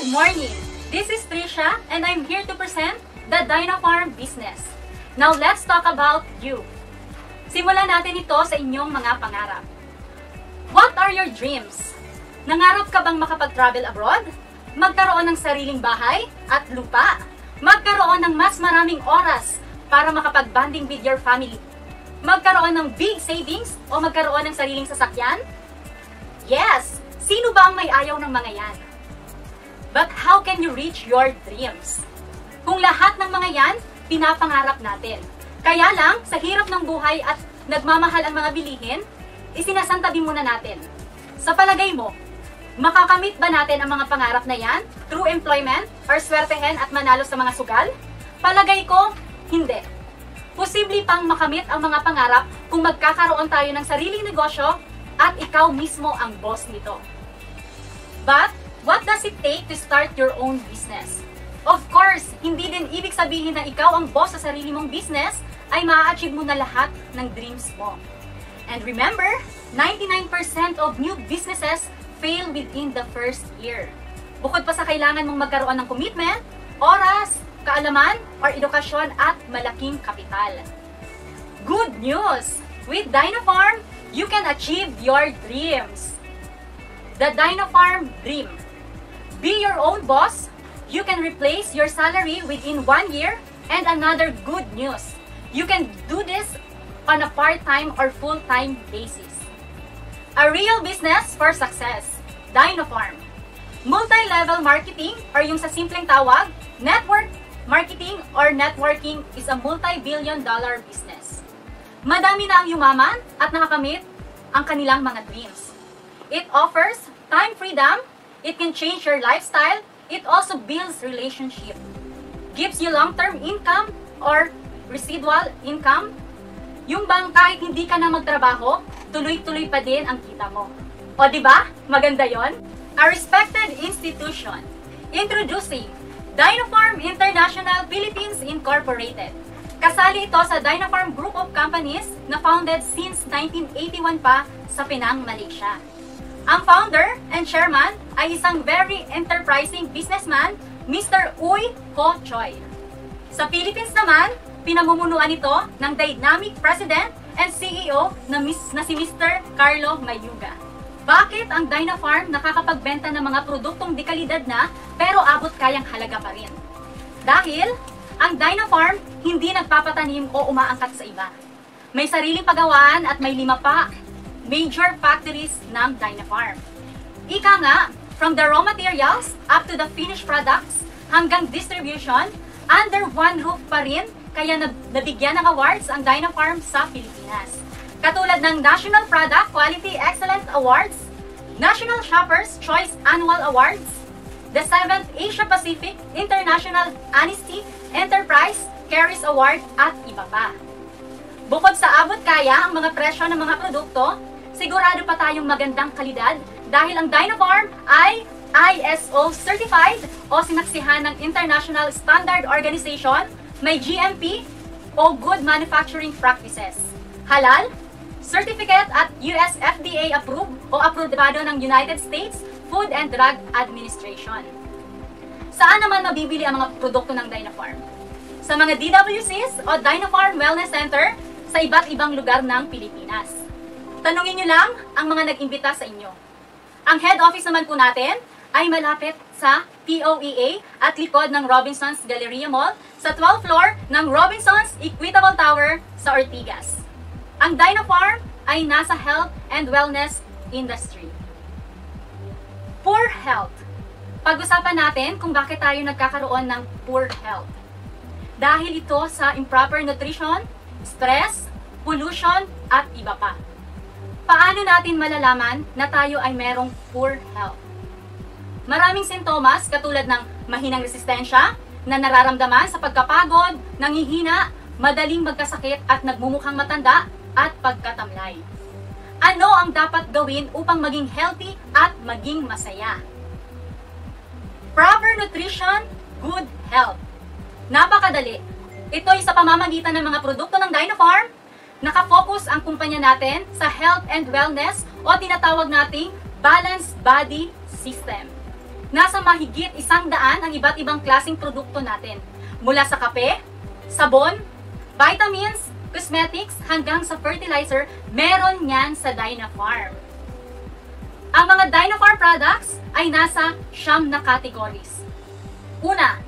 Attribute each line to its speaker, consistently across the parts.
Speaker 1: Good morning! This is Trisha and I'm here to present the Dynafarm business. Now let's talk about you. Simulan natin ito sa inyong mga pangarap. What are your dreams? Nangarap ka bang makapag-travel abroad? Magkaroon ng sariling bahay at lupa? Magkaroon ng mas maraming oras para makapag-bonding with your family? Magkaroon ng big savings o magkaroon ng sariling sasakyan? Yes! Sino ba ang may ayaw ng mga yan? But how can you reach your dreams? Kung lahat ng mga yan, pinapangarap natin. Kaya lang, sa hirap ng buhay at nagmamahal ang mga bilihin, isinasantabi muna natin. Sa palagay mo, makakamit ba natin ang mga pangarap na yan through employment or swertehin at manalo sa mga sugal? Palagay ko, hindi. Posible pang makamit ang mga pangarap kung magkakaroon tayo ng sariling negosyo at ikaw mismo ang boss nito. But, what does it take to start your own business? Of course, hindi din ibig sabihin na ikaw ang boss sa sarili mong business ay maa-achieve mo na lahat ng dreams mo. And remember, 99% of new businesses fail within the first year. Bukod pa sa kailangan mong magkaroon ng commitment, oras, kaalaman, or edukasyon at malaking kapital. Good news! With Dynafarm, you can achieve your dreams. The Dynafarm Dream. Be your own boss. You can replace your salary within 1 year. And another good news, you can do this on a part-time or full-time basis. A real business for success. Dynafarm. Multi-level marketing or yung sa simpleng tawag, network marketing or networking is a multi-billion-dollar business. Madami na ang yumaman at nakakamit ang kanilang mga dreams. It offers time freedom, it can change your lifestyle, it also builds relationship, gives you long-term income or residual income. Yung bang kahit hindi ka na magtrabaho, tuloy-tuloy pa din ang kita mo. O diba? Maganda yon? A respected institution. Introducing Dynafarm International Philippines Incorporated. Kasali ito sa Dynafarm Group of Companies na founded since 1981 pa sa Penang, Malaysia. Ang founder and chairman ay isang very enterprising businessman, Mr. Uy Ho Choi. Sa Philippines naman, pinamumunuan ito ng dynamic president and CEO na si Mr. Carlo Mayuga. Bakit ang Dynafarm nakakapagbenta ng mga produktong di kalidad na pero abot kayang halaga pa rin? Dahil ang Dynafarm hindi nagpapatanim o umaangkat sa iba. May sariling pagawaan at may 5 pa major factories ng Dynafarm. Ika nga, from the raw materials up to the finished products hanggang distribution, under one roof pa rin, kaya nabigyan ng awards ang Dynafarm sa Pilipinas. Katulad ng National Product Quality Excellence Awards, National Shoppers Choice Annual Awards, the 7th Asia Pacific International Honesty Enterprise Caris Award at iba pa. Bukod sa abot kaya ang mga presyo ng mga produkto, sigurado pa tayong magandang kalidad dahil ang Dynafarm ay ISO certified o sinaksihan ng International Standard Organization, may GMP o Good Manufacturing Practices, halal, certificate at US FDA approved o aprobado ng United States Food and Drug Administration. Saan naman mabibili ang mga produkto ng Dynafarm? Sa mga DWCs o Dynafarm Wellness Center sa iba't ibang lugar ng Pilipinas. Tanungin nyo lang ang mga nag-imbita sa inyo. Ang head office naman po natin ay malapit sa POEA at likod ng Robinsons Galleria Mall sa 12th floor ng Robinsons Equitable Tower sa Ortigas. Ang Dynafarm ay nasa health and wellness industry. Poor health. Pag-usapan natin kung bakit tayo nagkakaroon ng poor health. Dahil ito sa improper nutrition, stress, pollution, at iba pa. Paano natin malalaman na tayo ay merong poor health? Maraming sintomas katulad ng mahinang resistensya na nararamdaman sa pagkapagod, nanghihina, madaling magkasakit at nagmumukhang matanda at pagkatamlay. Ano ang dapat gawin upang maging healthy at maging masaya? Proper nutrition, good health. Napakadali. Ito'y sa pamamagitan ng mga produkto ng Dynafarm. Nakafocus ang kumpanya natin sa health and wellness o tinatawag nating balanced body system. nasa mahigit 100 ang iba't ibang klaseng produkto natin. Mula sa kape, sabon, vitamins, cosmetics, hanggang sa fertilizer, meron yan sa Dynafarm. Ang mga Dynafarm products ay nasa 9 na categories. Una,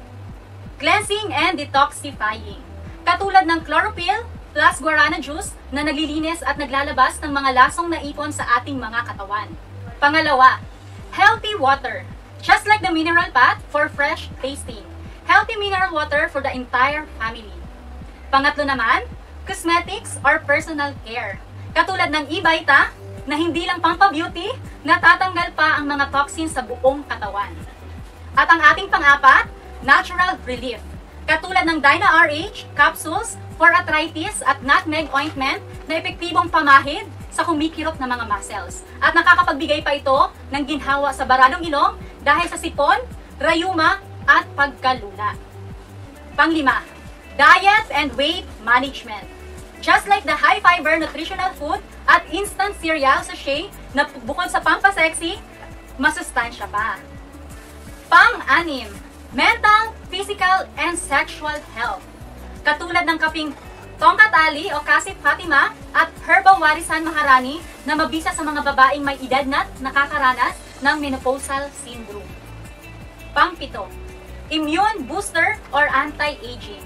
Speaker 1: cleansing and detoxifying. Katulad ng chlorophyll plus guarana juice na naglilinis at naglalabas ng mga lasong naipon sa ating mga katawan. Pangalawa, healthy water. Just like the mineral bath for fresh tasting. Healthy mineral water for the entire family. Pangatlo naman, cosmetics or personal care. Katulad ng e-Vita na hindi lang pampa-beauty, natatanggal pa ang mga toxins sa buong katawan. At ang ating pang-apat, natural relief. Katulad ng Dyna RH capsules for arthritis at nutmeg ointment na epektibong pamahid sa kumikirot na mga muscles. At nakakapagbigay pa ito ng ginhawa sa baranong ilong dahil sa sipon, rayuma at pagkalula. Panglima, diet and weight management. Just like the high-fiber nutritional food at instant cereal sachet na bukod sa pampasexy, masustansya pa. Pang-anim, mental, physical, and sexual health. Katulad ng kaping Tongkat Ali o Kasif Fatima at Herbal Warisan Maharani na mabisa sa mga babaeng may edad na nakakaranas ng menopausal syndrome. Pang-pito, immune booster or anti-aging.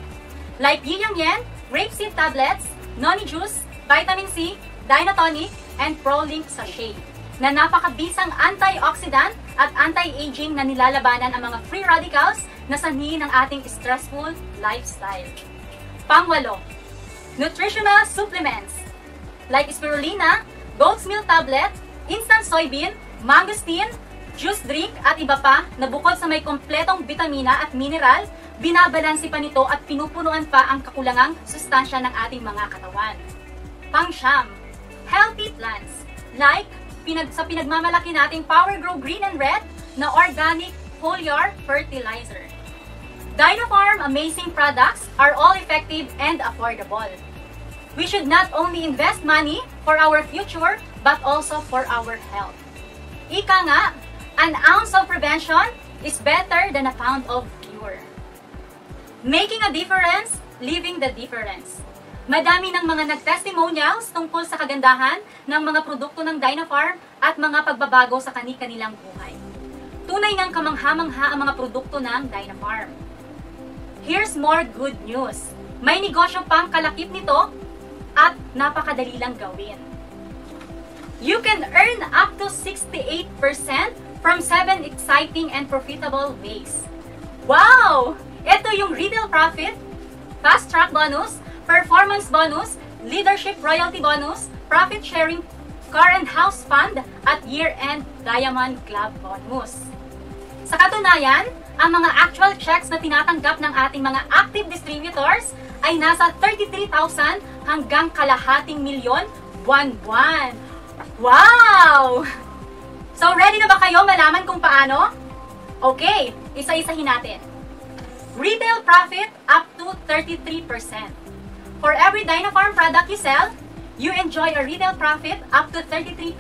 Speaker 1: Like Yin Yang Yen, rapeseed tablets, noni juice, vitamin C, Dynatonic, and ProLink sachet na napakabisang antioxidant at anti-aging na nilalabanan ang mga free radicals na sanhi ng ating stressful lifestyle. Pangwalo, nutritional supplements like spirulina, goat's milk tablet, instant soybean, mangosteen, juice drink at iba pa na bukod sa may kompletong vitamina at mineral, binabalansi pa nito at pinupunuan pa ang kakulangang sustansya ng ating mga katawan. Pang-siyam, healthy plants like sa pinagmamalaki nating Power Grow Green and Red na organic foliar fertilizer. Dynafarm amazing products are all effective and affordable. We should not only invest money for our future but also for our health. Ika nga, an ounce of prevention is better than a pound of cure. Making a difference, living the difference. Madami ng mga nag-testimonials tungkol sa kagandahan ng mga produkto ng Dynafarm at mga pagbabago sa kani-kanilang buhay. Tunay ngang kamangha-mangha ang mga produkto ng Dynafarm. Here's more good news. May negosyo pang kalakip nito at napakadali lang gawin. You can earn up to 68% from 7 exciting and profitable ways. Wow! Ito yung retail profit, fast track bonus, performance bonus, leadership royalty bonus, profit sharing, car and house fund, at year-end Diamond Club bonus. Sa katunayan, ang mga actual checks na tinatanggap ng ating mga active distributors ay nasa 33,000 hanggang kalahating milyon buwan-buwan. Wow! So ready na ba kayo malaman kung paano? Okay, isa-isahin natin. Retail profit up to 33%. For every Dynafarm product you sell, you enjoy a retail profit up to 33%.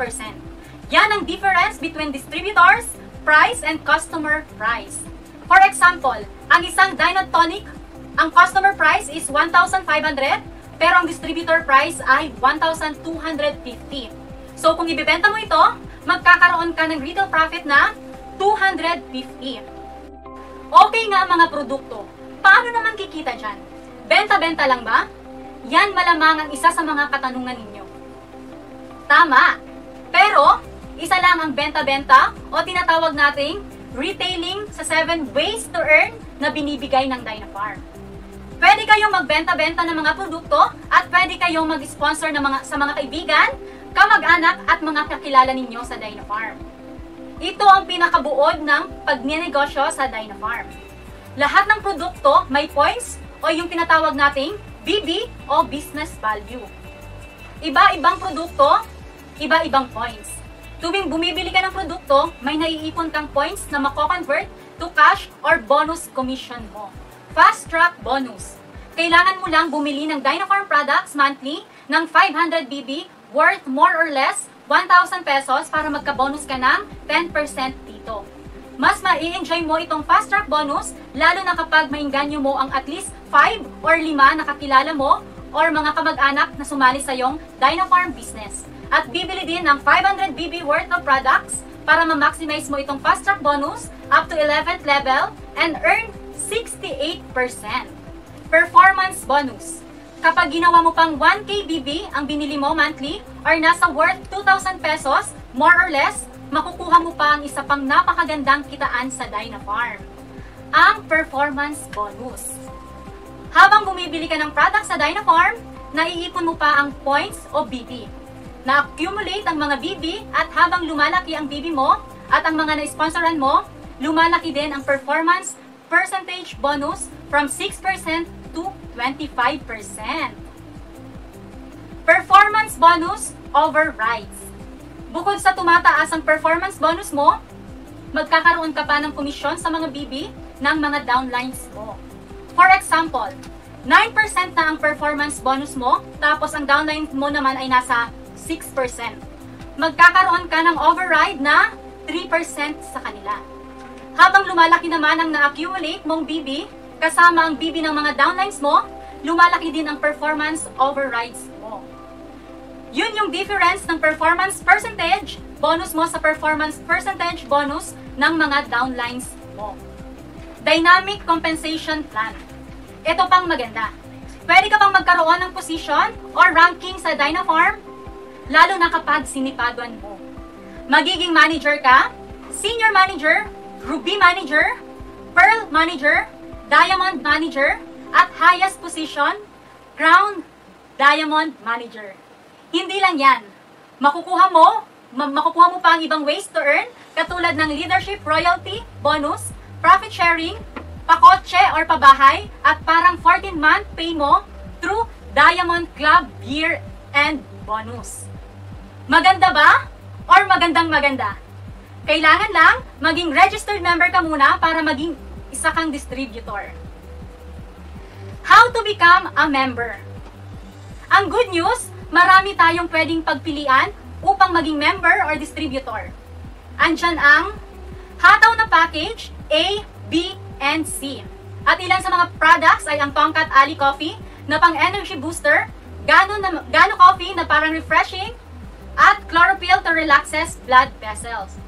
Speaker 1: Yan ang difference between distributors' price and customer price. For example, ang isang Dynatonic, ang customer price is 1,500, pero ang distributor price ay 1,250. So kung ibebenta mo ito, magkakaroon ka ng retail profit na 250. Okay nga ang mga produkto. Paano naman kikita dyan? Benta-benta lang ba? Yan malamang ang isa sa mga katanungan ninyo. Tama! Pero, isa lang ang benta-benta o tinatawag nating retailing sa 7 ways to earn na binibigay ng Dynafarm. Pwede kayong magbenta-benta ng mga produkto at pwede kayong mag-sponsor sa mga kaibigan, kamag-anak at mga kakilala ninyo sa Dynafarm. Ito ang pinakabuod ng pagnenegosyo sa Dynafarm. Lahat ng produkto may points o yung tinatawag nating BB o business value. Iba-ibang produkto, iba-ibang points. Tuwing bumibili ka ng produkto, may naiipon kang points na mako-convert to cash or bonus commission mo. Fast track bonus. Kailangan mo lang bumili ng Dynafarm products monthly ng 500 BB worth more or less 1,000 pesos para magka-bonus ka ng 10% dito. mas ma-enjoy mo itong fast track bonus, lalo na kapag maingganyo mo ang at least 5 or 5 na kakilala mo or mga kamag-anak na sumali sa iyong Dynafarm business. At bibili din ng 500 BB worth of products para ma-maximize mo itong fast track bonus up to 11th level and earn 68%. Performance bonus. Kapag ginawa mo pang 1K BB ang binili mo monthly or nasa worth 2,000 pesos, more or less, makukuha mo pa ang isa pang napakagandang kitaan sa Dynafarm. Ang performance bonus. Habang bumibili ka ng product sa Dynafarm, naiipon mo pa ang points o BB. Na-accumulate ang mga BB at habang lumalaki ang BB mo at ang mga na-sponsoran mo, lumalaki din ang performance percentage bonus from 6% to 25%. Performance bonus overrides. Bukod sa tumataas ang performance bonus mo, magkakaroon ka pa ng komisyon sa mga BB ng mga downlines mo. For example, 9% na ang performance bonus mo, tapos ang downline mo naman ay nasa 6%. Magkakaroon ka ng override na 3% sa kanila. Habang lumalaki naman ang na-accumulate mong BB, kasama ang BB ng mga downlines mo, lumalaki din ang performance overrides mo. Yun yung difference ng performance percentage bonus mo sa performance percentage bonus ng mga downlines mo. Dynamic compensation plan. Ito pang maganda. Pwede ka pang magkaroon ng position or ranking sa Dynafarm, lalo na kapag sinipaguan mo. Magiging manager ka, senior manager, ruby manager, pearl manager, diamond manager, at highest position, crown diamond manager. Hindi lang yan. Makukuha mo pa ang ibang ways to earn, katulad ng leadership royalty, bonus, profit sharing, pakotse or pabahay, at parang 14-month pay mo through Diamond Club year-end bonus. Maganda ba? Or magandang maganda? Kailangan lang maging registered member ka muna para maging isa kang distributor. How to become a member? Ang good news, marami tayong pwedeng pagpilian upang maging member or distributor. Andyan ang hataw na package A, B, and C. At ilan sa mga products ay ang Tongkat Ali Coffee na pang energy booster, Gano Coffee na parang refreshing, at Chlorophyll to relaxes blood vessels.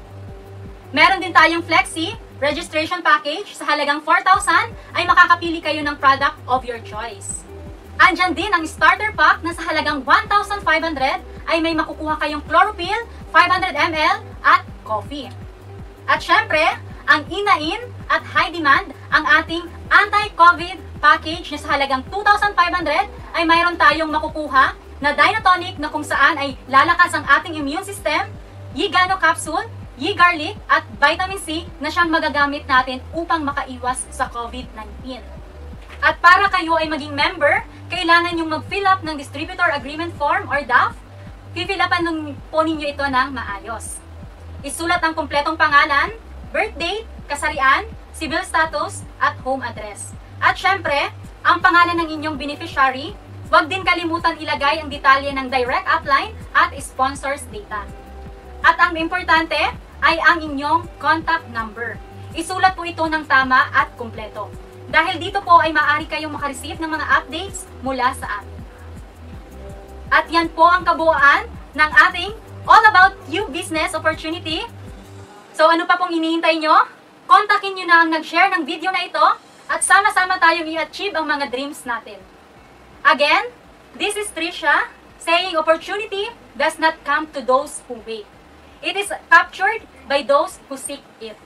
Speaker 1: Meron din tayong Flexi registration package sa halagang 4,000 ay makakapili kayo ng product of your choice. Andyan din ang starter pack na sa halagang 1,500 ay may makukuha kayong Chlorophyll, 500 ml at coffee. At syempre, ang inain at high demand, ang ating anti-COVID package na sa halagang 2,500 ay mayroon tayong makukuha na Dynatonic na kung saan ay lalakas ang ating immune system, Yigano capsule, Yi-garlic at vitamin C na siyang magagamit natin upang makaiwas sa COVID-19. At para kayo ay maging member, kailangan yung mag-fill up ng Distributor Agreement Form or DAF. Fill upan po ninyo ito ng maayos. Isulat ang kumpletong pangalan, birth date, kasarian, civil status, at home address. At syempre, ang pangalan ng inyong beneficiary, huwag din kalimutan ilagay ang detalye ng direct upline at sponsors data. At ang importante ay ang inyong contact number. Isulat po ito ng tama at kumpleto. Dahil dito po ay maaari kayong makareceive ng mga updates mula sa amin. At yan po ang kabuuan ng ating All About You Business Opportunity. So ano pa pong hinihintay nyo? Kontakin nyo na ang nag-share ng video na ito at sama-sama tayong i-achieve ang mga dreams natin. Again, this is Trisha saying opportunity does not come to those who wait. It is captured by those who seek it.